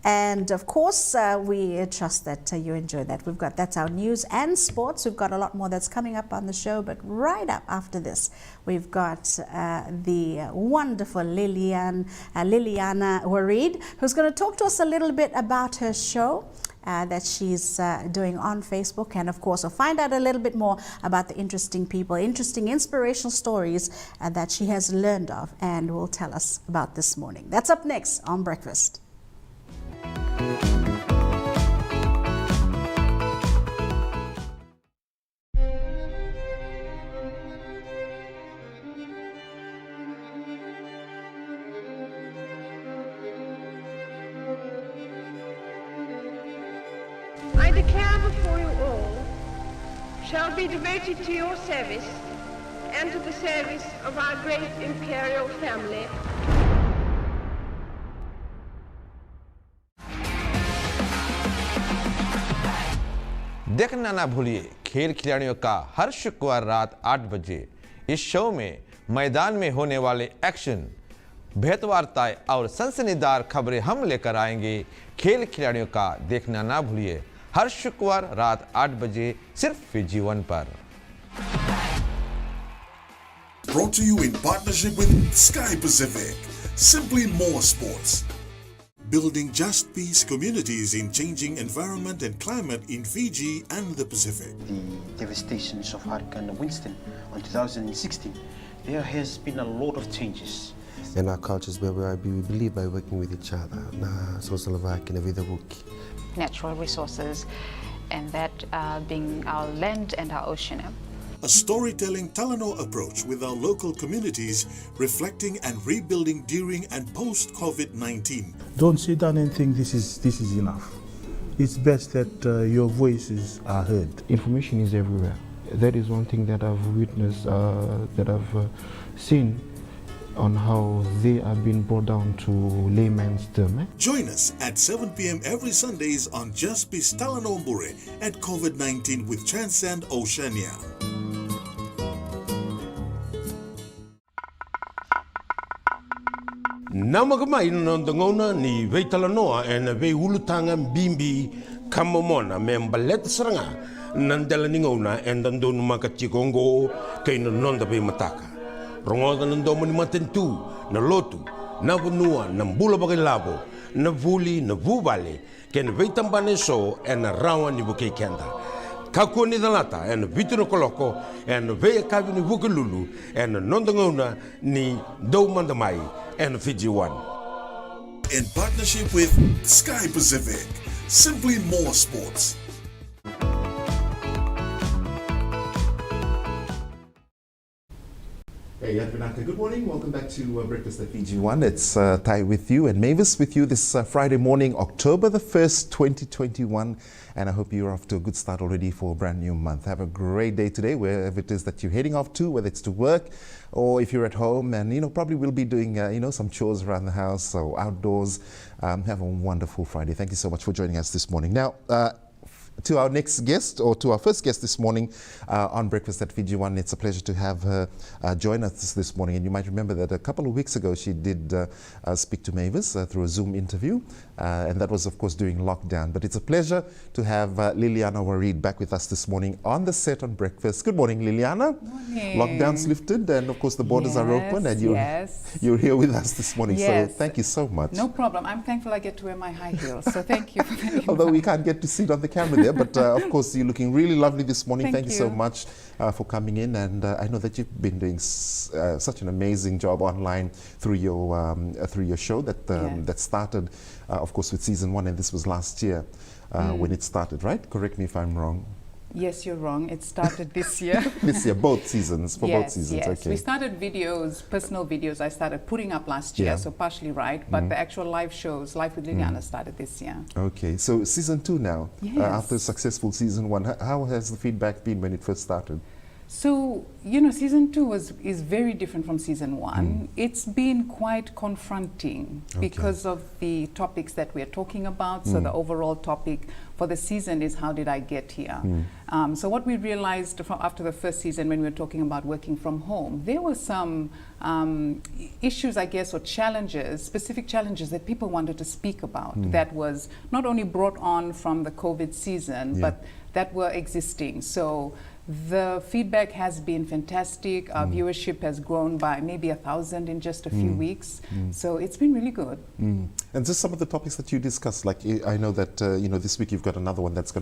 And of course, we trust that you enjoy that. That's our news and sports. We've got a lot more that's coming up on the show, but right up after this, we've got the wonderful Liliana Wareed, who's going to talk to us a little bit about her show that she's doing on Facebook, and of course, we'll find out a little bit more about the interesting people, interesting inspirational stories that she has learned of and will tell us about this morning. That's up next on Breakfast. I declare before you all shall be devoted to your service and to the service of our great imperial family. देखना ना भूलिए खेल खिलाड़ियों का हर शुक्रवार रात 8 बजे। इस शो में मैदान में होने वाले एक्शन, भेदवार्ताएं और सनसनीदार खबरें हम लेकर आएंगे। खेल खिलाड़ियों का देखना ना भूलिए हर शुक्रवार रात 8 बजे सिर्फ फिजी 1 पर। Brought to you in partnership with Sky Pacific. Simply more sports. Building just peace communities in changing environment and climate in Fiji and the Pacific. The devastations of Hurricane Winston in 2016, there has been a lot of changes. In our cultures where we believe by working with each other, na Sosalavaki na Vidavuki. Natural resources, and that being our land and our ocean. A storytelling Talano approach with our local communities, reflecting and rebuilding during and post-COVID-19. Don't sit down and think this is enough. It's best that your voices are heard. Information is everywhere. That is one thing that I've witnessed, that I've seen on how they are being brought down to layman's term. Join us at 7 p.m. every Sundays on Just Peace Talano Mbure at COVID-19 with Transcend Oceania. Namagama inondongona ni veitalanoa and ve ulutanga bimbi kamomona membalet seranga nandela ningona and andon makachigongo kay nonda be mataka. Rongoda nandomo ni matentu na lotu na bunua na mbula bagilabo na vuli na vubale ken veitambane so and rawa ni buke kenda. Kako ni dalata and vitino koloko and veya kabi ni vukululu and nondongona ni do mandamai and Fiji 1. In partnership with Sky Pacific, simply more sports. Hey, Yadvinaka, good morning. Welcome back to Breakfast at Fiji 1. It's Tai with you and Mavis with you this Friday morning, October the 1st, 2021. And I hope you're off to a good start already for a brand new month. Have a great day today, wherever it is that you're heading off to, whether it's to work or if you're at home. And, probably we'll be doing, some chores around the house or outdoors. Have a wonderful Friday. Thank you so much for joining us this morning. Now, to our next guest, or to our first guest this morning on Breakfast at Fiji 1. It's a pleasure to have her join us this morning. And you might remember that a couple of weeks ago she did speak to Mavis through a Zoom interview. And that was, of course, during lockdown. But it's a pleasure to have Liliana Wareed back with us this morning on the set on Breakfast. Good morning, Liliana. Good morning. Lockdown's lifted and, of course, the borders are open. And you're here with us this morning. Yes. So thank you so much. No problem. I'm thankful I get to wear my high heels. So thank you for that. Although we can't get to see it on the camera there. But of course, you're looking really lovely this morning. Thank you so much for coming in. And I know that you've been doing such an amazing job online through your show that started, of course, with season 1. And this was last year when it started, right? Correct me if I'm wrong. Yes, you're wrong. It started this year. This year, both seasons, both seasons. Yes, okay. We started videos, personal videos I started putting up last year, so partially right, but the actual live shows, Live with Liliana, started this year. Okay, so season 2 now, Yes. After a successful season 1, how has the feedback been when it first started? So, season 2 is very different from season 1. It's been quite confronting because of the topics that we're talking about. So the overall topic for the season is how did I get here? So what we realized after the first season, when we were talking about working from home, there were some issues, I guess, or challenges, specific challenges that people wanted to speak about that was not only brought on from the COVID season, but that were existing. So the feedback has been fantastic. Our viewership has grown by maybe 1,000 in just a few weeks. So it's been really good. And just some of the topics that you discussed, like I know that, this week you've got another one that's going